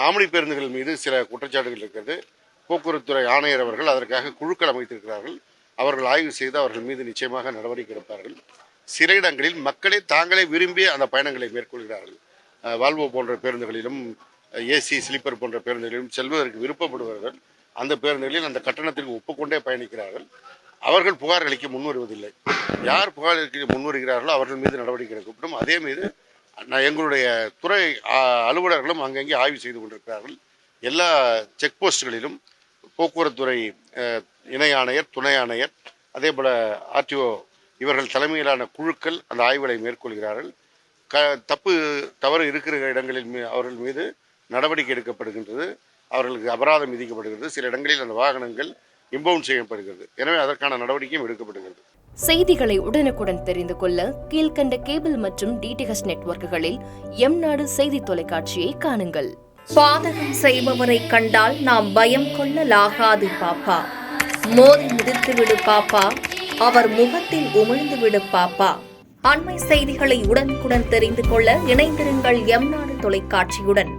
Omni பேருந்துகள் மீது சில குற்றச்சாட்டுகள் இருக்கிறது. போக்குவரத்துறை ஆணையர் அவர்கள் அதற்காக குழுக்கள் அமைத்திருக்கிறார்கள். அவர்கள் ஆய்வு செய்து அவர்கள் மீது நிச்சயமாக நடவடிக்கை எடுப்பார்கள். சில இடங்களில் மக்களே தாங்களே விரும்பி அந்த பயணங்களை மேற்கொள்கிறார்கள். வால்வோ போன்ற பேருந்துகளிலும் ஏசி ஸ்லீப்பர் போன்ற பேருந்துகளிலும் செல்வதற்கு விருப்பப்படுபவர்கள் அந்த பேருந்துகளில் அந்த கட்டணத்திற்கு ஒப்புக்கொண்டே பயணிக்கிறார்கள். அவர்கள் புகார் அளிக்க முன்வருவதில்லை. யார் புகார் அளிக்க முன்வருகிறார்களோ அவர்கள் மீது நடவடிக்கை எடுக்கப்படும். அதே மீது எங்களுடைய துறை அலுவலர்களும் அங்கங்கே ஆய்வு செய்து கொண்டிருக்கிறார்கள். எல்லா செக் போஸ்டுகளிலும் போக்குவரத்துறை இணை ஆணையர், துணை ஆணையர், அதே போல ஆர்டிஓ இவர்கள் தலைமையிலான குழுக்கள் அந்த ஆய்வுகளை மேற்கொள்கிறார்கள். தவறு இருக்கிற இடங்களில் அவர்கள் மீது நடவடிக்கை எடுக்கப்படுகின்றது. அவர்களுக்கு அபராதம் விதிக்கப்படுகிறது. சில இடங்களில் அந்த வாகனங்கள் இம்பவுண்ட் செய்யப்படுகிறது. எனவே அதற்கான நடவடிக்கையும் எடுக்கப்படுகிறது. செய்திகளை உடனுக்குடன் தெரிந்து கொள்ள கீழ்கண்ட கேபிள் மற்றும் டிடிஎச் நெட்வொர்க்குகளில் எம்நாடு செய்தி தொலைக்காட்சியை காணுங்கள். பாதகம் செய்பவரை கண்டால் நாம் பயம் கொள்ளலாகாது பாப்பா. மோதி மிதித்துவிடு பாப்பா, அவர் முகத்தில் உமிழ்ந்துவிடு பாப்பா. அண்மை செய்திகளை உடனுக்குடன் தெரிந்து கொள்ள இணைந்திருங்கள் எம்நாடு தொலைக்காட்சியுடன்.